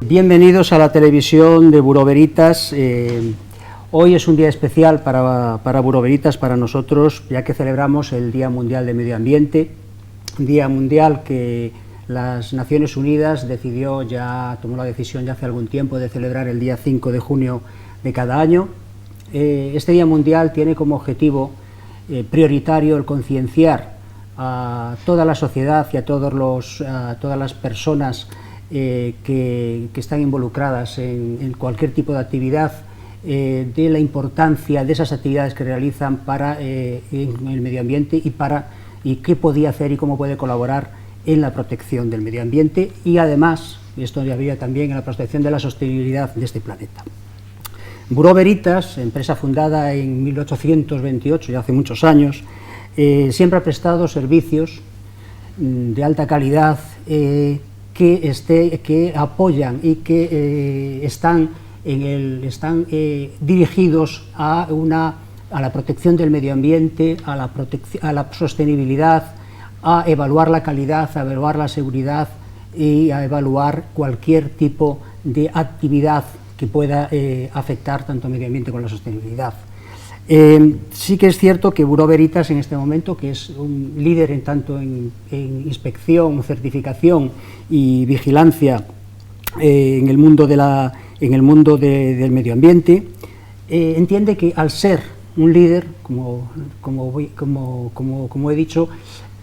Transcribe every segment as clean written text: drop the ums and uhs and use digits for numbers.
Bienvenidos a la televisión de Buró Veritas. Hoy es un día especial para Buró Veritas, para nosotros, ya que celebramos el Día Mundial de Medio Ambiente, un Día Mundial que las Naciones Unidas tomó la decisión ya hace algún tiempo de celebrar el día 5 de junio de cada año. Este Día Mundial tiene como objetivo prioritario el concienciar a toda la sociedad y a todas las personas que están involucradas en cualquier tipo de actividad, de la importancia de esas actividades que realizan para en el medio ambiente y qué podía hacer y cómo puede colaborar en la protección del medio ambiente y además, esto ya había también, en la protección de la sostenibilidad de este planeta. Buró Veritas, empresa fundada en 1828, ya hace muchos años, siempre ha prestado servicios de alta calidad que apoyan y que están dirigidos a la protección del medio ambiente, a la sostenibilidad, a evaluar la calidad, a evaluar la seguridad y a evaluar cualquier tipo de actividad que pueda afectar tanto al medio ambiente como a la sostenibilidad. Sí que es cierto que Buró Veritas en este momento, que es un líder tanto en inspección, certificación y vigilancia en el mundo del medio ambiente, entiende que al ser un líder, como he dicho,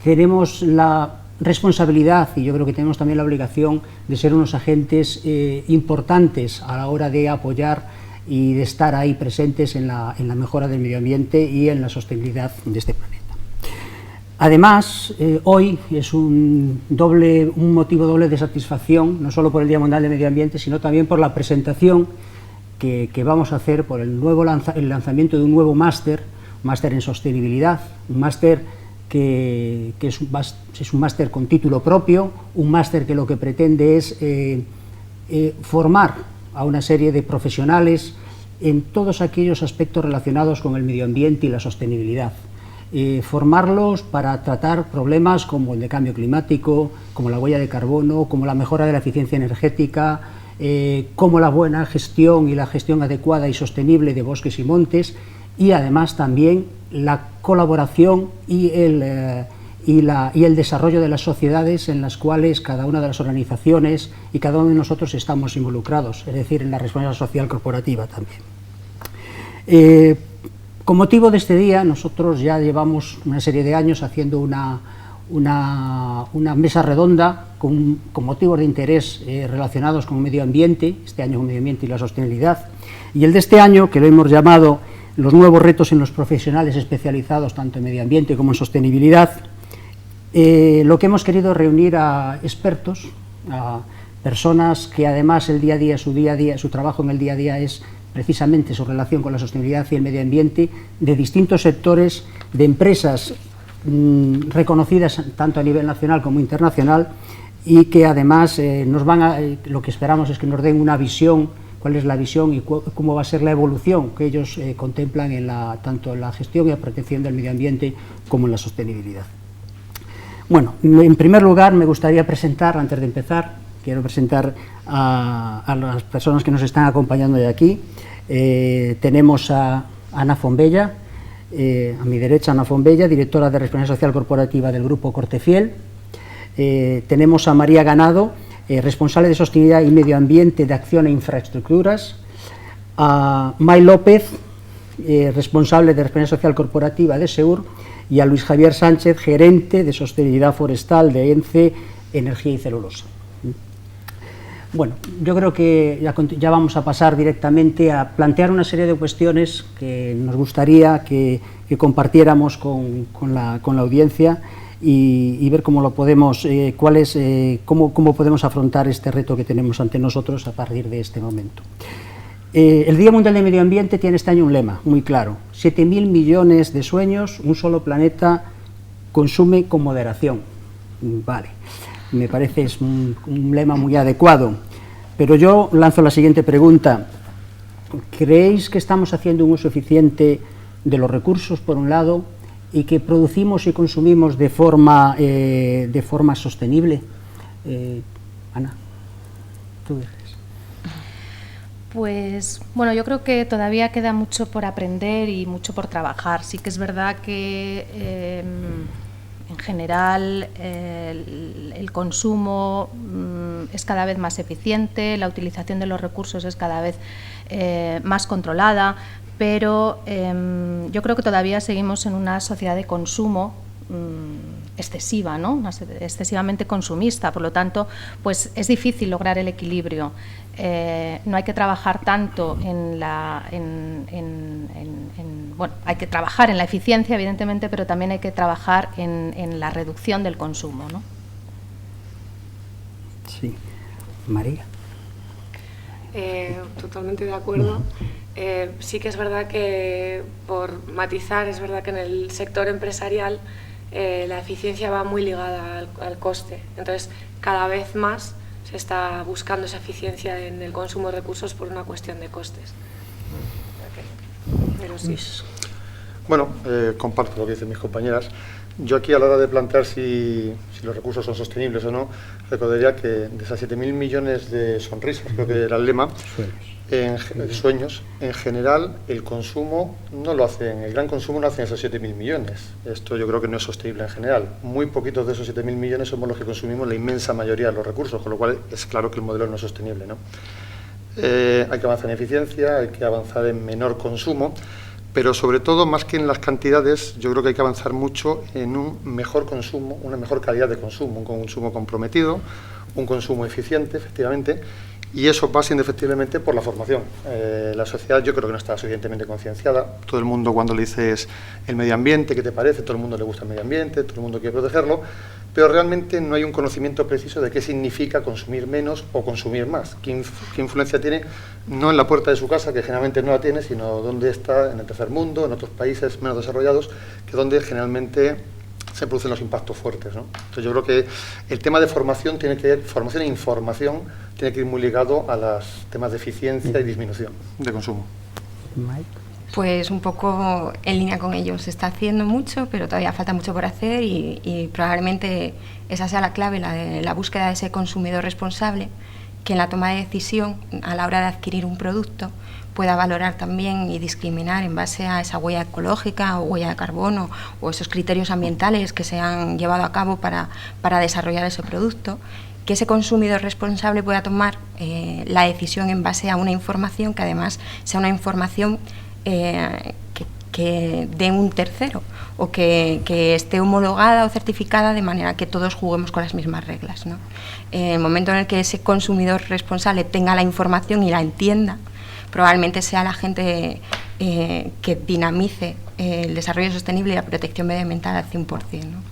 tenemos la responsabilidad y yo creo que tenemos también la obligación de ser unos agentes importantes a la hora de apoyar y de estar ahí presentes en la mejora del medio ambiente y en la sostenibilidad de este planeta. Además, hoy es un motivo doble de satisfacción, no solo por el Día Mundial del Medio Ambiente, sino también por la presentación que vamos a hacer por el lanzamiento de un nuevo máster en sostenibilidad, un máster que es un máster con título propio, un máster que lo que pretende es formar a una serie de profesionales en todos aquellos aspectos relacionados con el medio ambiente y la sostenibilidad. Formarlos para tratar problemas como el de cambio climático, como la huella de carbono, como la mejora de la eficiencia energética, como la buena gestión y la gestión adecuada y sostenible de bosques y montes, y además también la colaboración y el desarrollo de las sociedades en las cuales cada una de las organizaciones y cada uno de nosotros estamos involucrados, es decir, en la responsabilidad social corporativa también. Con motivo de este día, nosotros ya llevamos una serie de años haciendo una mesa redonda con motivos de interés relacionados con el medio ambiente, este año con el medio ambiente y la sostenibilidad, y el de este año, que lo hemos llamado los nuevos retos en los profesionales especializados tanto en medio ambiente como en sostenibilidad. Lo que hemos querido es reunir a expertos, a personas que además su trabajo en el día a día es precisamente su relación con la sostenibilidad y el medio ambiente, de distintos sectores, de empresas reconocidas tanto a nivel nacional como internacional, y que además lo que esperamos es que nos den una visión, cuál es la visión y cómo va a ser la evolución que ellos contemplan tanto en la gestión y la protección del medio ambiente como en la sostenibilidad. Bueno, en primer lugar me gustaría presentar, antes de empezar, quiero presentar a las personas que nos están acompañando de aquí. Tenemos a Ana Fombella, a mi derecha Ana Fombella, directora de Responsabilidad Social Corporativa del Grupo Cortefiel. Tenemos a María Ganado, responsable de Sostenibilidad y Medio Ambiente de Acción e Infraestructuras. A May López, responsable de Responsabilidad Social Corporativa de SEUR, y a Luis Javier Sánchez, gerente de Sostenibilidad Forestal de ENCE Energía y Celulosa. Bueno, yo creo que ya vamos a pasar directamente a plantear una serie de cuestiones que nos gustaría que compartiéramos con la audiencia y ver cómo podemos afrontar este reto que tenemos ante nosotros a partir de este momento. El Día Mundial del Medio Ambiente tiene este año un lema muy claro: 7.000 millones de sueños, un solo planeta, consume con moderación. Vale, me parece es un lema muy adecuado, pero yo lanzo la siguiente pregunta: ¿creéis que estamos haciendo un uso eficiente de los recursos, por un lado, y que producimos y consumimos de forma sostenible? Ana, tú dices. Pues bueno, yo creo que todavía queda mucho por aprender y mucho por trabajar. Sí que es verdad que en general el consumo es cada vez más eficiente, la utilización de los recursos es cada vez más controlada, pero yo creo que todavía seguimos en una sociedad de consumo excesiva, ¿no? Excesivamente consumista, por lo tanto, pues es difícil lograr el equilibrio. No hay que trabajar tanto bueno, hay que trabajar en la eficiencia, evidentemente, pero también hay que trabajar en la reducción del consumo, ¿no? Sí. María. Totalmente de acuerdo. Sí que es verdad que, por matizar, es verdad que en el sector empresarial la eficiencia va muy ligada al coste. Entonces, cada vez más se está buscando esa eficiencia en el consumo de recursos por una cuestión de costes. Pero sí. Bueno, comparto lo que dicen mis compañeras. Yo aquí, a la hora de plantear si los recursos son sostenibles o no, recordaría que de esas 7.000 millones de sonrisas, creo que era el lema, sueños, en general el consumo no lo hacen, el gran consumo no hacen esos 7.000 millones. Esto yo creo que no es sostenible en general. Muy poquitos de esos 7.000 millones somos los que consumimos la inmensa mayoría de los recursos, con lo cual es claro que el modelo no es sostenible, ¿no? Hay que avanzar en eficiencia, hay que avanzar en menor consumo, pero sobre todo, más que en las cantidades, yo creo que hay que avanzar mucho en un mejor consumo, una mejor calidad de consumo, un consumo comprometido, un consumo eficiente, efectivamente, y eso pasa indefectiblemente por la formación. La sociedad yo creo que no está suficientemente concienciada. Todo el mundo, cuando le dices el medio ambiente, ¿qué te parece? Todo el mundo le gusta el medio ambiente, todo el mundo quiere protegerlo, pero realmente no hay un conocimiento preciso de qué significa consumir menos o consumir más. ¿Qué influencia tiene? No en la puerta de su casa, que generalmente no la tiene, sino dónde está, en el tercer mundo, en otros países menos desarrollados, que donde generalmente se producen los impactos fuertes, ¿no? Entonces yo creo que el tema de formación formación e información tiene que ir muy ligado a los temas de eficiencia y disminución de consumo. Pues un poco en línea con ellos. Se está haciendo mucho, pero todavía falta mucho por hacer y probablemente esa sea la clave, la de la búsqueda de ese consumidor responsable, que en la toma de decisión a la hora de adquirir un producto pueda valorar también y discriminar en base a esa huella ecológica o huella de carbono o esos criterios ambientales que se han llevado a cabo para desarrollar ese producto, que ese consumidor responsable pueda tomar la decisión en base a una información que además sea una información que de un tercero o que esté homologada o certificada de manera que todos juguemos con las mismas reglas, ¿no? En el momento en el que ese consumidor responsable tenga la información y la entienda, probablemente sea la gente que dinamice el desarrollo sostenible y la protección medioambiental al 100%, ¿no?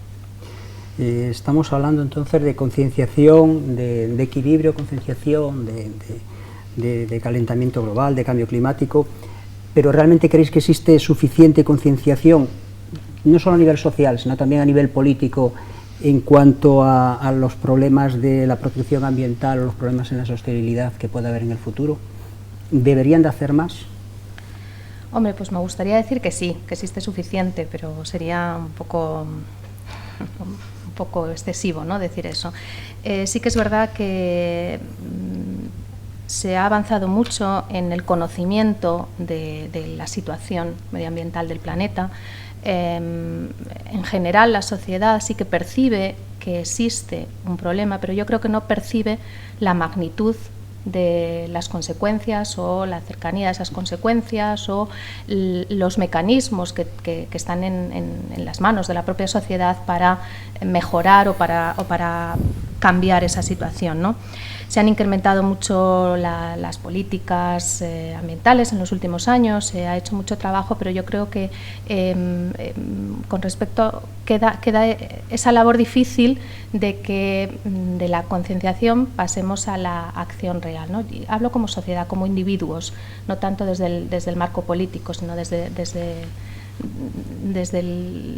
Estamos hablando entonces de concienciación, de equilibrio, concienciación, de calentamiento global, de cambio climático, pero ¿realmente creéis que existe suficiente concienciación, no solo a nivel social, sino también a nivel político, en cuanto a los problemas de la protección ambiental o los problemas en la sostenibilidad que pueda haber en el futuro? ¿Deberían de hacer más? Hombre, pues me gustaría decir que sí, que existe suficiente, pero sería un poco excesivo, ¿no?, decir eso. Sí que es verdad que se ha avanzado mucho en el conocimiento de la situación medioambiental del planeta. En general, la sociedad sí que percibe que existe un problema, pero yo creo que no percibe la magnitud de las consecuencias o la cercanía de esas consecuencias o los mecanismos que están en las manos de la propia sociedad para mejorar o para cambiar esa situación, ¿no? Se han incrementado mucho las políticas ambientales en los últimos años, se ha hecho mucho trabajo, pero yo creo que con respecto queda esa labor difícil de que de la concienciación pasemos a la acción real, ¿no? Y hablo como sociedad, como individuos, no tanto desde el marco político, sino desde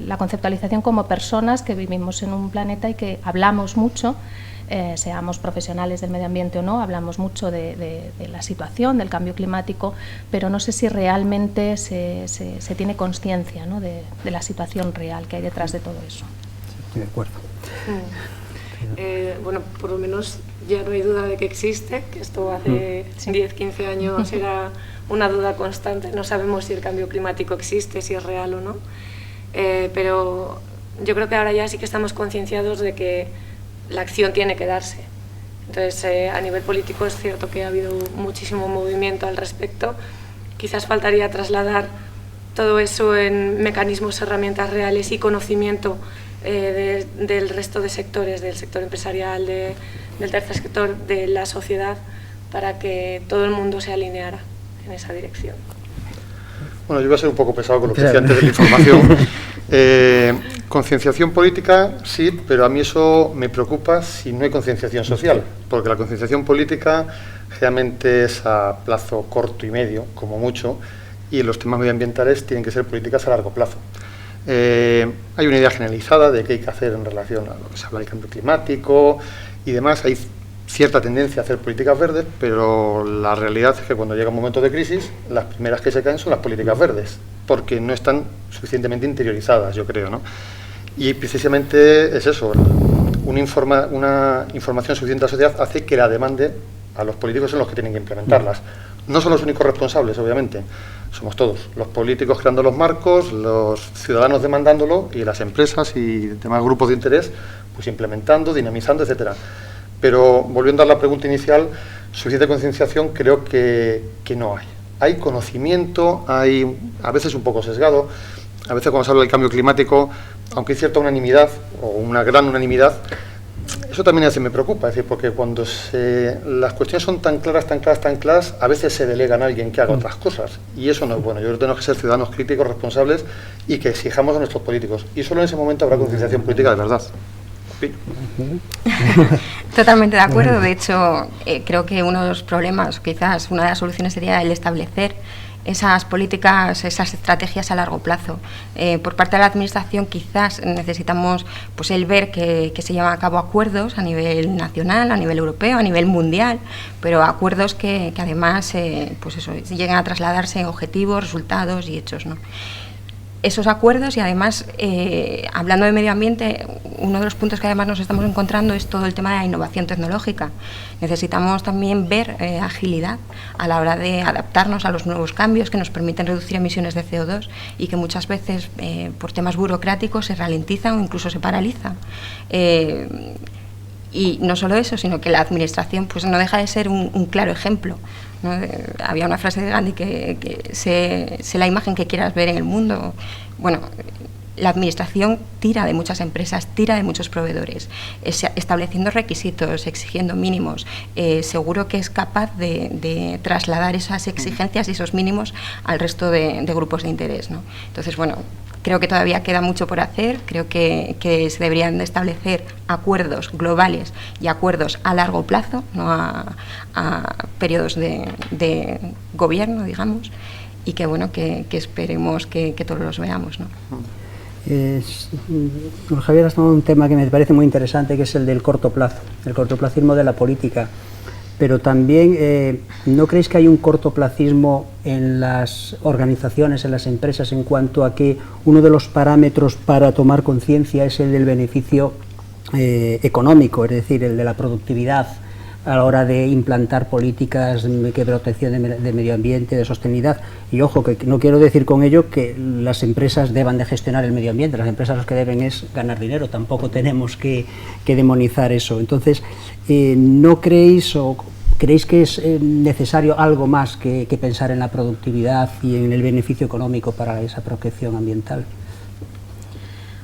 la conceptualización como personas que vivimos en un planeta y que hablamos mucho, seamos profesionales del medio ambiente o no, hablamos mucho de la situación, del cambio climático, pero no sé si realmente se tiene conciencia, ¿no?, de la situación real que hay detrás de todo eso. Estoy de acuerdo. bueno, por lo menos ya no hay duda de que existe, que esto hace 10, 15 años era una duda constante, no sabemos si el cambio climático existe, si es real o no, pero yo creo que ahora ya sí que estamos concienciados de que la acción tiene que darse. Entonces, a nivel político es cierto que ha habido muchísimo movimiento al respecto. Quizás faltaría trasladar todo eso en mecanismos, herramientas reales y conocimiento del resto de sectores, del sector empresarial, del tercer sector, de la sociedad, para que todo el mundo se alineara en esa dirección. Bueno, yo voy a ser un poco pesado con lo que decía antes de la información. Concienciación política, sí, pero a mí eso me preocupa si no hay concienciación social, porque la concienciación política generalmente es a plazo corto y medio, como mucho, y los temas medioambientales tienen que ser políticas a largo plazo. Hay una idea generalizada de qué hay que hacer en relación a lo que se habla del cambio climático y demás. Hay cierta tendencia a hacer políticas verdes, pero la realidad es que cuando llega un momento de crisis, las primeras que se caen son las políticas verdes, porque no están suficientemente interiorizadas, yo creo, ¿no? Y precisamente es eso, una información suficiente a la sociedad hace que la demande a los políticos son los que tienen que implementarlas. No son los únicos responsables, obviamente, somos todos, los políticos creando los marcos, los ciudadanos demandándolo y las empresas y demás grupos de interés pues implementando, dinamizando, etcétera. Pero volviendo a la pregunta inicial, suficiente concienciación creo que no hay. Hay conocimiento, hay a veces un poco sesgado, a veces cuando se habla del cambio climático, aunque hay cierta unanimidad o una gran unanimidad, eso también a veces me preocupa, es decir, porque cuando las cuestiones son tan claras, a veces se delegan a alguien que haga otras cosas, y eso no es bueno. Yo creo que tenemos que ser ciudadanos críticos, responsables, y que exijamos a nuestros políticos, y solo en ese momento habrá concienciación política de verdad. Totalmente de acuerdo. De hecho, creo que uno de los problemas, quizás una de las soluciones, sería el establecer esas políticas, esas estrategias a largo plazo. Por parte de la Administración quizás necesitamos pues el ver que se llevan a cabo acuerdos a nivel nacional, a nivel europeo, a nivel mundial, pero acuerdos que además pues eso, lleguen a trasladarse en objetivos, resultados y hechos, ¿no? Esos acuerdos y además, hablando de medio ambiente, uno de los puntos que además nos estamos encontrando es todo el tema de la innovación tecnológica. Necesitamos también ver agilidad a la hora de adaptarnos a los nuevos cambios que nos permiten reducir emisiones de CO2 y que muchas veces por temas burocráticos se ralentizan o incluso se paralizan. Y no solo eso, sino que la Administración pues no deja de ser un claro ejemplo, ¿no? Había una frase de Gandhi que sé la imagen que quieras ver en el mundo. Bueno, la Administración tira de muchas empresas, tira de muchos proveedores, estableciendo requisitos, exigiendo mínimos. Seguro que es capaz de trasladar esas exigencias y esos mínimos al resto de grupos de interés, ¿no? Entonces, bueno, creo que todavía queda mucho por hacer, creo que se deberían de establecer acuerdos globales y acuerdos a largo plazo, no a periodos de gobierno, digamos, y que bueno, que esperemos que todos los veamos, ¿no? Javier, has tomado un tema que me parece muy interesante, que es el del corto plazo, el cortoplacismo de la política. Pero también, ¿no creéis que hay un cortoplacismo en las organizaciones, en las empresas, en cuanto a que uno de los parámetros para tomar conciencia es el del beneficio económico, es decir, el de la productividad a la hora de implantar políticas de protección de medio ambiente, de sostenibilidad? Y ojo, que no quiero decir con ello que las empresas deban de gestionar el medio ambiente, las empresas lo que deben es ganar dinero, tampoco tenemos que demonizar eso. Entonces, ¿no creéis o creéis que es necesario algo más que pensar en la productividad y en el beneficio económico para esa protección ambiental?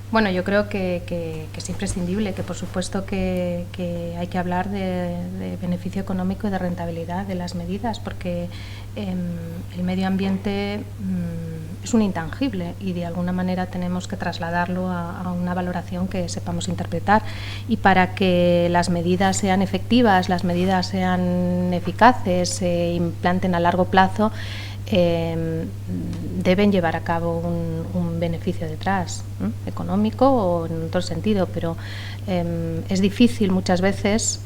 Bueno, yo creo que es imprescindible, que por supuesto que hay que hablar de beneficio económico y de rentabilidad de las medidas, porque el medio ambiente es un intangible y de alguna manera tenemos que trasladarlo a una valoración que sepamos interpretar, y para que las medidas sean efectivas, las medidas sean eficaces, se implanten a largo plazo, deben llevar a cabo un beneficio detrás, ¿no? Económico o en otro sentido, pero es difícil muchas veces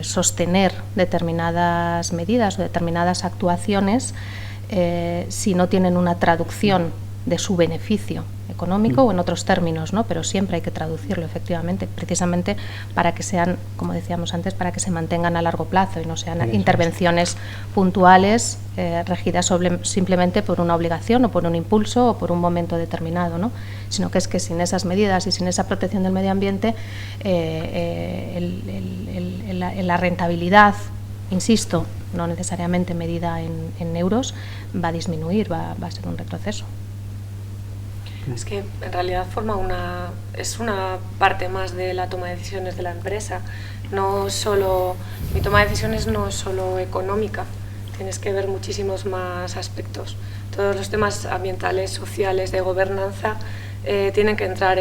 sostener determinadas medidas o determinadas actuaciones si no tienen una traducción de su beneficio económico o en otros términos, ¿no? Pero siempre hay que traducirlo, efectivamente, precisamente para que sean, como decíamos antes, para que se mantengan a largo plazo y no sean intervenciones puntuales regidas simplemente por una obligación o por un impulso o por un momento determinado, ¿no? Sino que es que sin esas medidas y sin esa protección del medio ambiente, la rentabilidad, insisto, no necesariamente medida en euros, va a disminuir, va a ser un retroceso. Es que en realidad es una parte más de la toma de decisiones de la empresa. Mi toma de decisiones no es solo económica, tienes que ver muchísimos más aspectos. Todos los temas ambientales, sociales, de gobernanza, tienen que entrar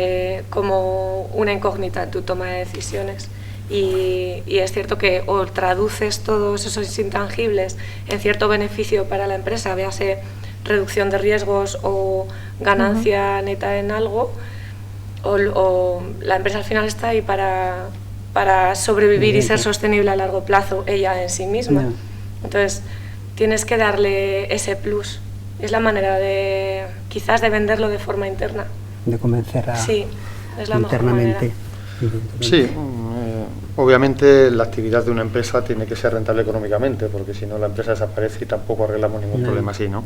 como una incógnita en tu toma de decisiones. Y es cierto que o traduces todos esos intangibles en cierto beneficio para la empresa, véase reducción de riesgos o ganancia neta en algo, o la empresa al final está ahí para sobrevivir y ser sostenible a largo plazo ella en sí misma. Entonces tienes que darle ese plus. Es la manera quizás de venderlo de forma interna. De convencer sí, es la internamente. Sí, obviamente la actividad de una empresa tiene que ser rentable económicamente, porque si no la empresa desaparece y tampoco arreglamos ningún problema así, ¿no?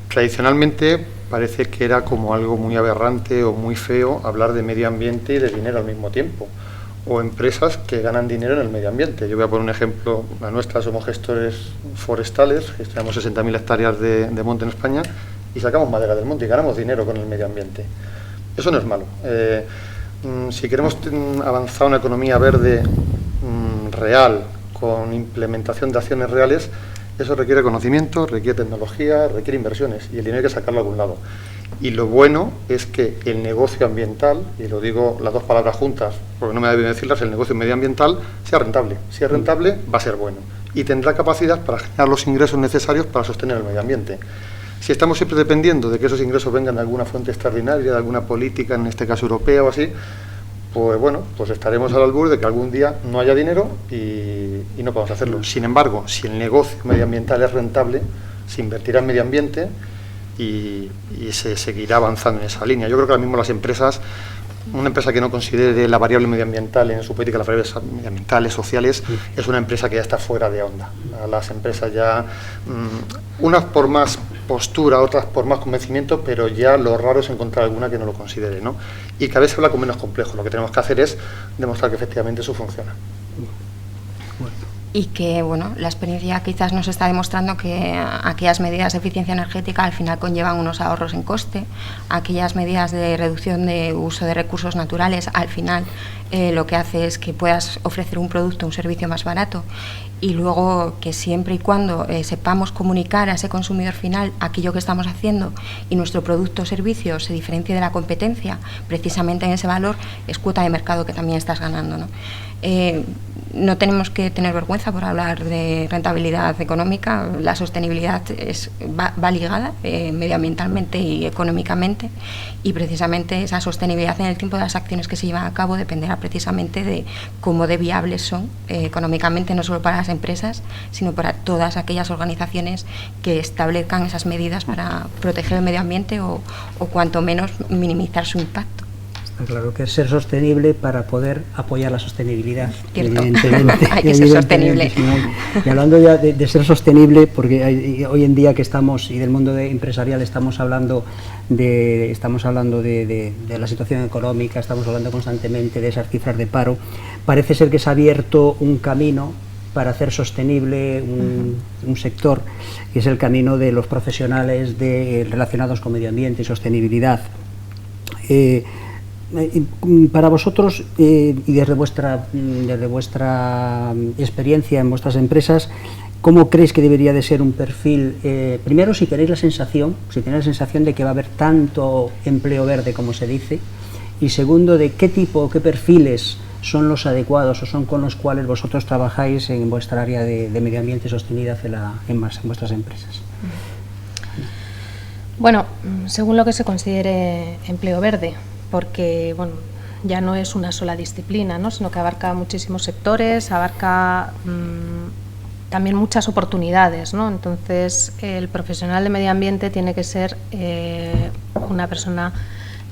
Tradicionalmente parece que era como algo muy aberrante o muy feo hablar de medio ambiente y de dinero al mismo tiempo, o empresas que ganan dinero en el medio ambiente. Yo voy a poner un ejemplo, la nuestra, somos gestores forestales, gestionamos 60.000 hectáreas de monte en España y sacamos madera del monte y ganamos dinero con el medio ambiente. Eso no es malo. Si queremos avanzar una economía verde real, con implementación de acciones reales, eso requiere conocimiento, requiere tecnología, requiere inversiones, y el dinero hay que sacarlo a algún lado. Y lo bueno es que el negocio ambiental, y lo digo las dos palabras juntas, porque no me da bien decirlas, el negocio medioambiental sea rentable. Si es rentable, va a ser bueno. Y tendrá capacidad para generar los ingresos necesarios para sostener el medio ambiente. Si estamos siempre dependiendo de que esos ingresos vengan de alguna fuente extraordinaria, de alguna política, en este caso europea o así, pues bueno, pues estaremos al albur de que algún día no haya dinero y no podamos hacerlo. Sin embargo, si el negocio medioambiental es rentable, se invertirá en medio ambiente y se seguirá avanzando en esa línea. Yo creo que ahora mismo las empresas, una empresa que no considere la variable medioambiental en su política, las variables medioambientales, sociales, es una empresa que ya está fuera de onda. Las empresas ya, unas por más postura, otras por más convencimiento, pero ya lo raro es encontrar alguna que no lo considere, ¿no? Y cada vez se habla con menos complejo. Lo que tenemos que hacer es demostrar que efectivamente eso funciona. Y que, bueno, la experiencia quizás nos está demostrando que aquellas medidas de eficiencia energética al final conllevan unos ahorros en coste, aquellas medidas de reducción de uso de recursos naturales al final lo que hace es que puedas ofrecer un producto, un servicio más barato, y luego que siempre y cuando sepamos comunicar a ese consumidor final aquello que estamos haciendo y nuestro producto o servicio se diferencie de la competencia, precisamente en ese valor es cuota de mercado que también estás ganando, ¿no? No tenemos que tener vergüenza por hablar de rentabilidad económica. La sostenibilidad va ligada medioambientalmente y económicamente, y precisamente esa sostenibilidad en el tiempo de las acciones que se llevan a cabo dependerá precisamente de cómo de viables son económicamente, no solo para las empresas, sino para todas aquellas organizaciones que establezcan esas medidas para proteger el medio ambiente o cuanto menos minimizar su impacto. Claro que es ser sostenible para poder apoyar la sostenibilidad. Cierto. Evidentemente. Hay que ser sostenible. Y hablando ya de ser sostenible, porque hoy en día que estamos, y del mundo empresarial, estamos hablando de la situación económica, estamos hablando constantemente de esas cifras de paro, parece ser que se ha abierto un camino para hacer sostenible un sector, que es el camino de los profesionales relacionados con medio ambiente y sostenibilidad. Para vosotros, y desde vuestra experiencia en vuestras empresas, ¿cómo creéis que debería de ser un perfil? Primero, si tenéis la sensación de que va a haber tanto empleo verde como se dice, y segundo, de qué tipo, qué perfiles son los adecuados o son con los cuales vosotros trabajáis en vuestra área de medio ambiente y sostenibilidad en vuestras empresas. Bueno, según lo que se considere empleo verde, porque bueno, ya no es una sola disciplina, ¿no? Sino que abarca muchísimos sectores, abarca también muchas oportunidades, ¿no? Entonces, el profesional de medio ambiente tiene que ser una persona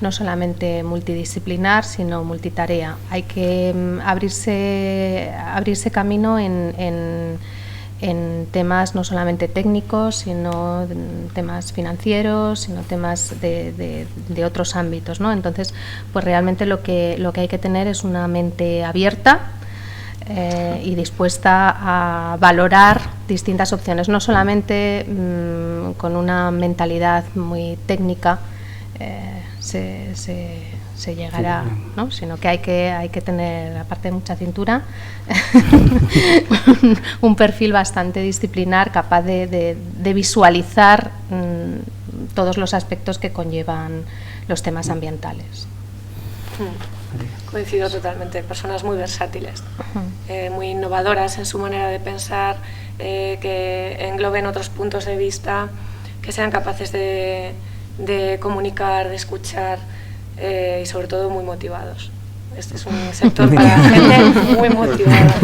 no solamente multidisciplinar, sino multitarea. Hay que abrirse camino en temas no solamente técnicos, sino temas financieros, sino temas de otros ámbitos, ¿no? Entonces, pues realmente lo que hay que tener es una mente abierta y dispuesta a valorar distintas opciones, no solamente con una mentalidad muy técnica se llegará, ¿no? Sino que hay que tener, aparte de mucha cintura, un perfil bastante disciplinar, capaz de visualizar todos los aspectos que conllevan los temas ambientales. Coincido totalmente, personas muy versátiles, muy innovadoras en su manera de pensar, que engloben otros puntos de vista, que sean capaces de comunicar, de escuchar y sobre todo muy motivados. Este es un sector para gente muy motivada,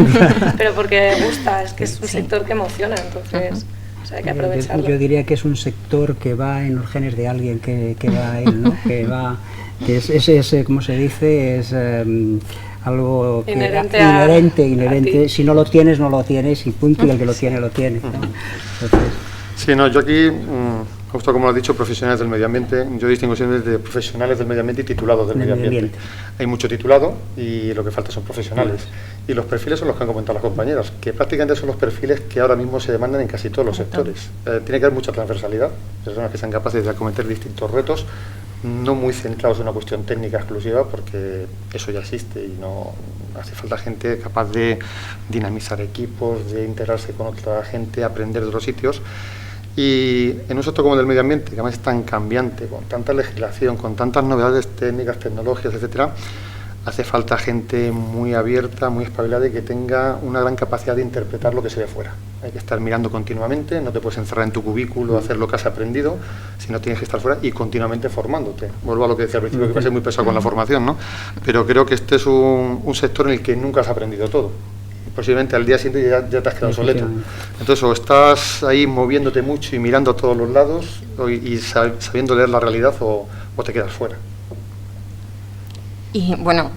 pero porque gusta, es que es un sector que emociona, entonces o sea, hay que aprovecharlo. Yo diría que es un sector que va en los genes de alguien que va a él, ¿no? que es como se dice, es algo que inherente. Si no lo tienes, no lo tienes y punto, y el que lo tiene, lo tiene, ¿no? Entonces, sí, no, yo aquí, justo como lo has dicho, profesionales del medio ambiente, yo distingo siempre de profesionales del medio ambiente y titulados del medio ambiente. Hay mucho titulado y lo que falta son profesionales. Y los perfiles son los que han comentado las compañeras, que prácticamente son los perfiles que ahora mismo se demandan en casi todos los sectores. Tiene que haber mucha transversalidad, personas que sean capaces de acometer distintos retos, no muy centrados en una cuestión técnica exclusiva, porque eso ya existe y no hace falta gente capaz de dinamizar equipos, de integrarse con otra gente, aprender de otros sitios. Y en un sector como el del medio ambiente, que además es tan cambiante, con tanta legislación, con tantas novedades técnicas, tecnologías, etcétera, hace falta gente muy abierta, muy espabilada y que tenga una gran capacidad de interpretar lo que se ve fuera. Hay que estar mirando continuamente, no te puedes encerrar en tu cubículo, hacer lo que has aprendido, sino tienes que estar fuera y continuamente formándote. Vuelvo a lo que decía al principio, que va a ser muy pesado con la formación, ¿no? Pero creo que este es un sector en el que nunca has aprendido todo. Posiblemente al día siguiente ya te has quedado obsoleto. Entonces, o estás ahí moviéndote mucho y mirando a todos los lados y sabiendo leer la realidad, o te quedas fuera. Y bueno,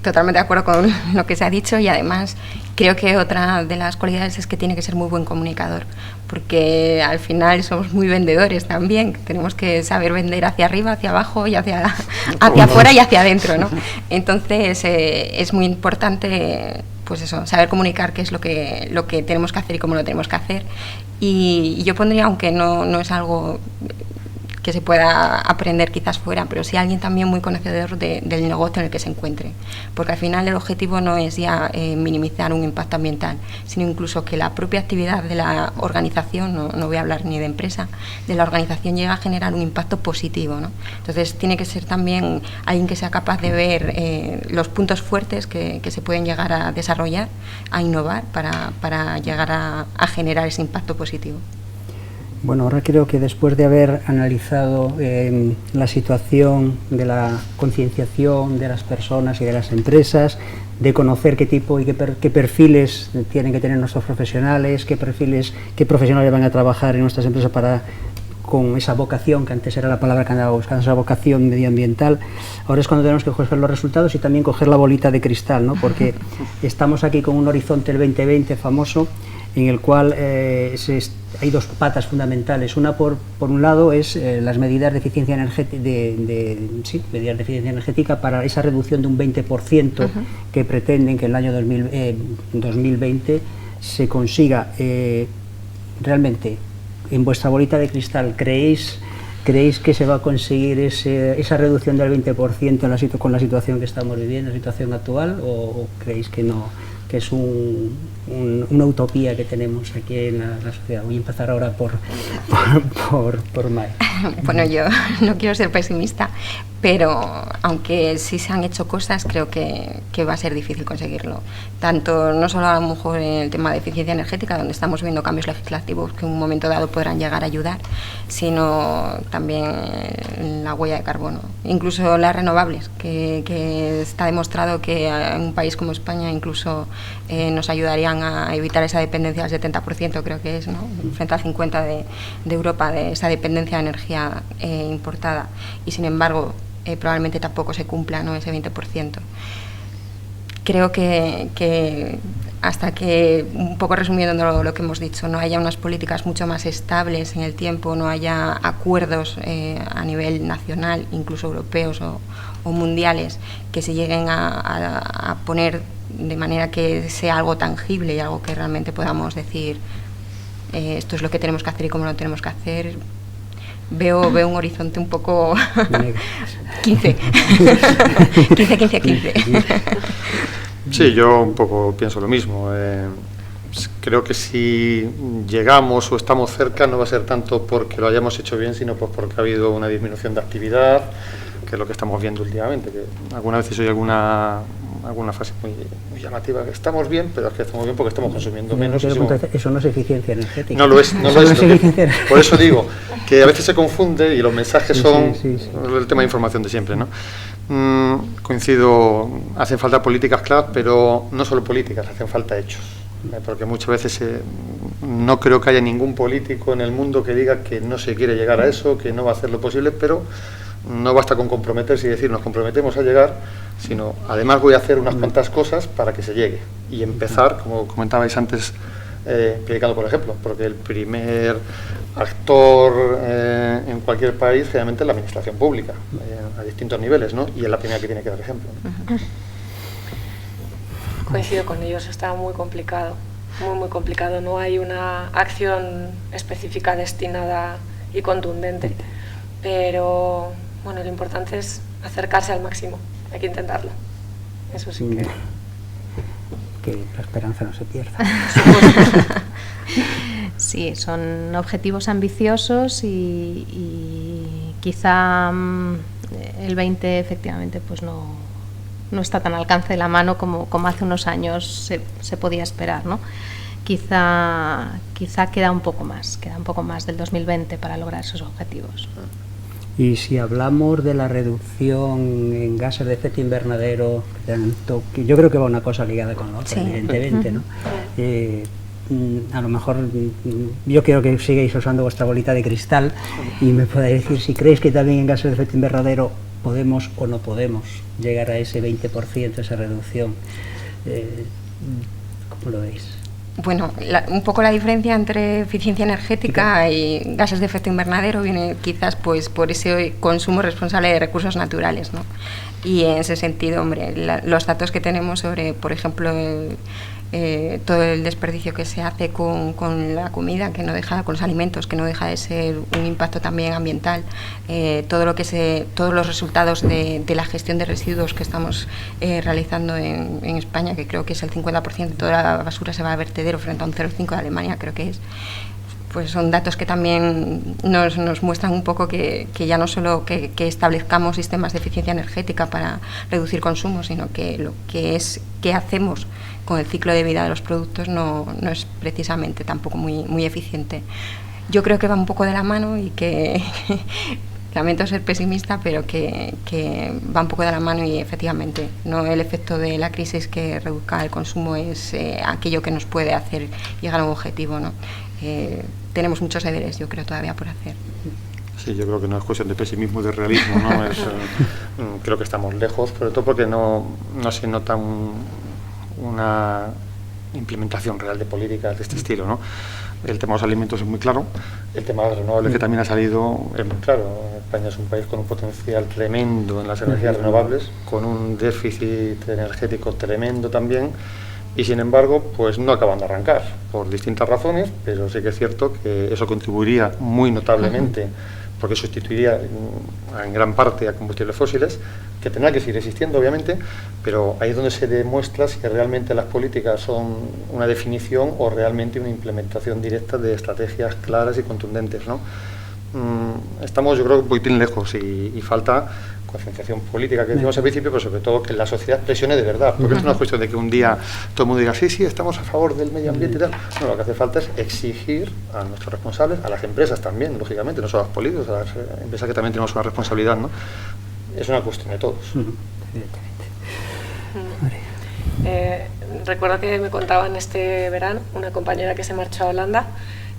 totalmente de acuerdo con lo que se ha dicho, y además creo que otra de las cualidades es que tiene que ser muy buen comunicador, porque al final somos muy vendedores también, tenemos que saber vender hacia arriba, hacia abajo y hacia afuera y hacia adentro, ¿no? Entonces es muy importante, pues eso, saber comunicar qué es lo que tenemos que hacer y cómo lo tenemos que hacer. Y yo pondría, aunque no es algo que se pueda aprender quizás fuera, pero sí alguien también muy conocedor del negocio en el que se encuentre, porque al final el objetivo no es ya minimizar un impacto ambiental, sino incluso que la propia actividad de la organización, no voy a hablar ni de empresa, de la organización llegue a generar un impacto positivo, ¿no? Entonces tiene que ser también alguien que sea capaz de ver los puntos fuertes que se pueden llegar a desarrollar, a innovar para llegar a generar ese impacto positivo. Bueno, ahora creo que después de haber analizado la situación de la concienciación de las personas y de las empresas, de conocer qué tipo y qué perfiles tienen que tener nuestros profesionales, qué profesionales van a trabajar en nuestras empresas con esa vocación, que antes era la palabra que andaba buscando, esa vocación medioambiental, ahora es cuando tenemos que coger los resultados y también coger la bolita de cristal, ¿no? Porque estamos aquí con un horizonte del 2020 famoso, en el cual hay dos patas fundamentales. Una, por un lado, es las medidas de eficiencia energética para esa reducción de un 20% que pretenden que en el año 2020 se consiga. Realmente, en vuestra bolita de cristal, ¿creéis que se va a conseguir esa reducción del 20% con la situación que estamos viviendo, la situación actual, o creéis que no, que es una utopía que tenemos aquí en la sociedad? Voy a empezar ahora por Mai. Bueno, yo no quiero ser pesimista, pero aunque sí se han hecho cosas, creo que va a ser difícil conseguirlo. Tanto, no solo a lo mejor en el tema de eficiencia energética, donde estamos viendo cambios legislativos que en un momento dado podrán llegar a ayudar, sino también en la huella de carbono. Incluso las renovables, que está demostrado que en un país como España incluso nos ayudarían a evitar esa dependencia del 70%, creo que es, ¿no?, frente al 50% de Europa, de esa dependencia de energía importada. Y sin embargo, probablemente tampoco se cumpla, ¿no?, ese 20%. Creo que hasta que, un poco resumiendo lo que hemos dicho, no haya unas políticas mucho más estables en el tiempo, no haya acuerdos a nivel nacional, incluso europeos o mundiales, que se lleguen a poner de manera que sea algo tangible y algo que realmente podamos decir esto es lo que tenemos que hacer y cómo lo tenemos que hacer, veo un horizonte un poco 15. Sí, yo un poco pienso lo mismo. Creo que si llegamos o estamos cerca no va a ser tanto porque lo hayamos hecho bien, sino pues porque ha habido una disminución de actividad, que es lo que estamos viendo últimamente, que algunas veces oye alguna frase muy llamativa, que estamos bien, pero es que estamos bien porque estamos consumiendo menos. Eso no es eficiencia energética. No lo es. Por eso digo que a veces se confunde y los mensajes son el tema de información de siempre, ¿no? Coincido, hacen falta políticas claras, pero no solo políticas, hacen falta hechos. Porque muchas veces no creo que haya ningún político en el mundo que diga que no se quiere llegar a eso, que no va a hacer lo posible, pero no basta con comprometerse y decir nos comprometemos a llegar, sino además voy a hacer unas cuantas cosas para que se llegue y empezar, como comentabais antes, predicando por ejemplo, porque el primer actor en cualquier país generalmente es la administración pública, a distintos niveles, ¿no? Y es la primera que tiene que dar ejemplo, ¿no? Coincido con ellos, está muy complicado, muy complicado. No hay una acción específica destinada y contundente, pero bueno, lo importante es acercarse al máximo, hay que intentarlo. Eso sí que la esperanza no se pierda. Sí, son objetivos ambiciosos y quizá el 20 efectivamente pues no está tan al alcance de la mano como hace unos años se podía esperar, ¿no? Quizá queda un poco más del 2020 para lograr esos objetivos. Y si hablamos de la reducción en gases de efecto invernadero, yo creo que va una cosa ligada con la otra, evidentemente, ¿no? A lo mejor yo quiero que sigáis usando vuestra bolita de cristal y me podáis decir si creéis que también en gases de efecto invernadero podemos o no podemos llegar a ese 20%, esa reducción. ¿Cómo lo veis? Bueno, un poco la diferencia entre eficiencia energética y gases de efecto invernadero viene quizás pues por ese consumo responsable de recursos naturales, ¿no? Y en ese sentido, hombre, los datos que tenemos sobre, por ejemplo, todo el desperdicio que se hace con la comida, que no deja, con los alimentos, que no deja de ser un impacto también ambiental, todos los resultados de la gestión de residuos que estamos realizando en España, que creo que es el 50% de toda la basura se va a vertedero frente a un 0,5% de Alemania, creo que es. Pues son datos que también nos muestran un poco que ya no solo que establezcamos sistemas de eficiencia energética para reducir consumo, sino que lo que es que hacemos con el ciclo de vida de los productos no es precisamente tampoco muy eficiente. Yo creo que va un poco de la mano y que lamento ser pesimista, pero que va un poco de la mano y efectivamente no el efecto de la crisis que reduzca el consumo es aquello que nos puede hacer llegar a un objetivo, ¿no? Tenemos muchos deberes, yo creo, todavía por hacer. Sí, yo creo que no es cuestión de pesimismo y de realismo, ¿no? Creo que estamos lejos, sobre todo porque no se nota una implementación real de políticas de este estilo, ¿no? El tema de los alimentos es muy claro, el tema de las renovables, que también ha salido, es muy claro. España es un país con un potencial tremendo en las energías renovables, con un déficit energético tremendo también, y sin embargo pues no acaban de arrancar por distintas razones, pero sí que es cierto que eso contribuiría muy notablemente porque sustituiría en gran parte a combustibles fósiles, que tendrá que seguir existiendo obviamente, pero ahí es donde se demuestra si realmente las políticas son una definición o realmente una implementación directa de estrategias claras y contundentes, ¿no? Estamos, yo creo, un poquitín lejos y falta concienciación política que decimos al principio, pero sobre todo que la sociedad presione de verdad, porque esto no es cuestión de que un día todo el mundo diga sí, estamos a favor del medio ambiente y tal. No, lo que hace falta es exigir a nuestros responsables, a las empresas también, lógicamente, no solo a los políticos, a las empresas que también tenemos una responsabilidad, ¿no? Es una cuestión de todos. Recuerdo que me contaban este verano una compañera que se marchó a Holanda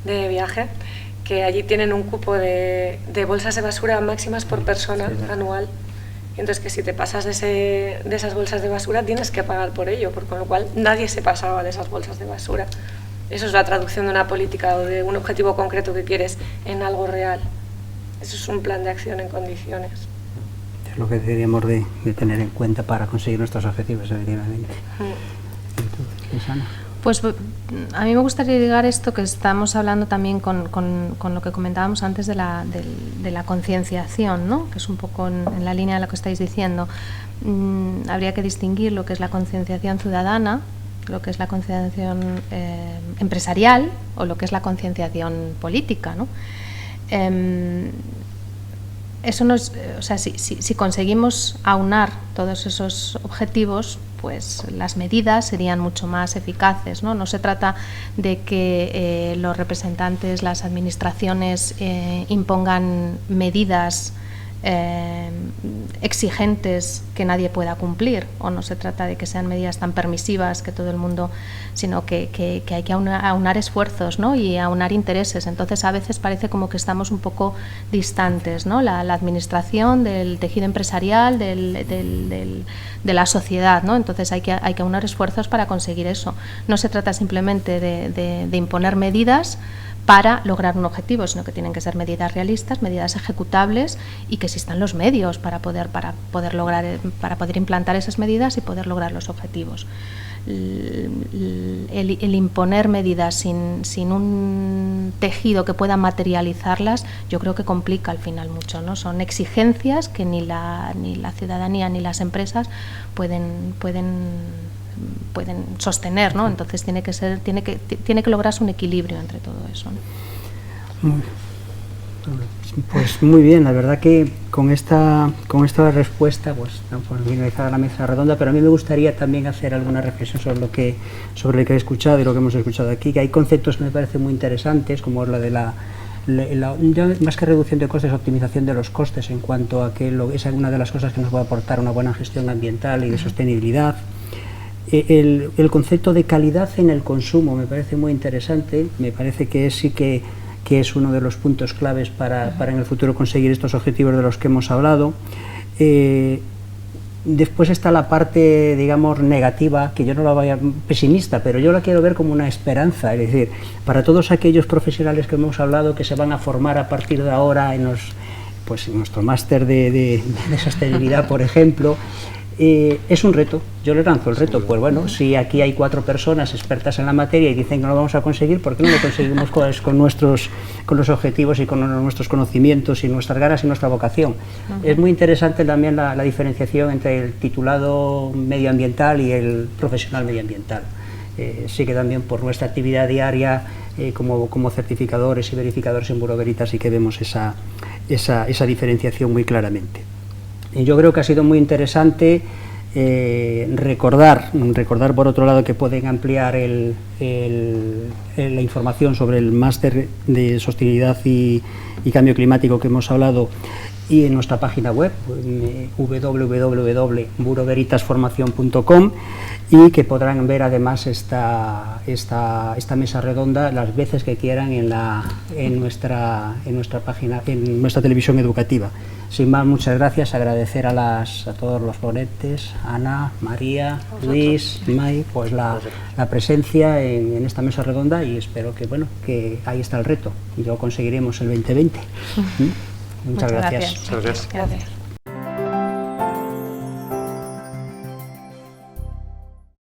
de viaje, que allí tienen un cupo de bolsas de basura máximas por persona anual. Entonces, que si te pasas de esas bolsas de basura tienes que pagar por ello, con lo cual nadie se pasaba de esas bolsas de basura. Eso es la traducción de una política o de un objetivo concreto que quieres en algo real. Eso es un plan de acción en condiciones. Es lo que deberíamos de tener en cuenta para conseguir nuestros objetivos, efectivamente. Susana. Pues a mí me gustaría ligar esto que estamos hablando también con lo que comentábamos antes de la concienciación, ¿no? Que es un poco en la línea de lo que estáis diciendo. Habría que distinguir lo que es la concienciación ciudadana, lo que es la concienciación empresarial o lo que es la concienciación política, ¿no? Eso nos, o sea, si conseguimos aunar todos esos objetivos, pues las medidas serían mucho más eficaces, ¿no? No se trata de que los representantes, las administraciones impongan medidas exigentes que nadie pueda cumplir, o no se trata de que sean medidas tan permisivas que todo el mundo, sino que hay que aunar esfuerzos, ¿no? Y aunar intereses. Entonces a veces parece como que estamos un poco distantes, ¿no? La administración del tejido empresarial, de la sociedad, ¿no? Entonces hay que aunar esfuerzos para conseguir eso. No se trata simplemente de imponer medidas para lograr un objetivo, sino que tienen que ser medidas realistas, medidas ejecutables y que existan los medios para poder implantar esas medidas y poder lograr los objetivos. El imponer medidas sin un tejido que pueda materializarlas, yo creo que complica al final mucho, ¿no? Son exigencias que ni la ciudadanía ni las empresas pueden sostener, ¿no? Entonces tiene que lograrse un equilibrio entre todo eso, ¿no? Pues muy bien, la verdad que con esta respuesta pues finalizada la mesa redonda, pero a mí me gustaría también hacer alguna reflexión sobre lo que he escuchado y lo que hemos escuchado aquí, que hay conceptos que me parecen muy interesantes, como es la de más que reducción de costes, optimización de los costes, en cuanto a que es una de las cosas que nos va a aportar una buena gestión ambiental y de sostenibilidad. El concepto de calidad en el consumo me parece muy interesante, me parece que es uno de los puntos claves para en el futuro conseguir estos objetivos de los que hemos hablado. Después está la parte, digamos, negativa, que yo no la vaya pesimista, pero yo la quiero ver como una esperanza, es decir, para todos aquellos profesionales que hemos hablado que se van a formar a partir de ahora en nuestro máster de sostenibilidad, por ejemplo. Es un reto, yo le lanzo el reto, pues bueno, si aquí hay 4 personas expertas en la materia y dicen que no lo vamos a conseguir, ¿por qué no lo conseguimos con los objetivos y con nuestros conocimientos y nuestras ganas y nuestra vocación? Es muy interesante también la diferenciación entre el titulado medioambiental y el profesional medioambiental. Sí que también por nuestra actividad diaria como certificadores y verificadores en Bureau Veritas sí que vemos esa diferenciación muy claramente. Y yo creo que ha sido muy interesante recordar por otro lado que pueden ampliar la información sobre el máster de sostenibilidad y cambio climático que hemos hablado y en nuestra página web www.bureauveritasformacion.com, y que podrán ver además esta mesa redonda las veces que quieran en nuestra página, en nuestra televisión educativa. Sin más, muchas gracias, agradecer a todos los ponentes, Ana, María, Luis, May, pues la presencia en esta mesa redonda, y espero que ahí está el reto y lo conseguiremos el 2020. Muchas gracias. Gracias.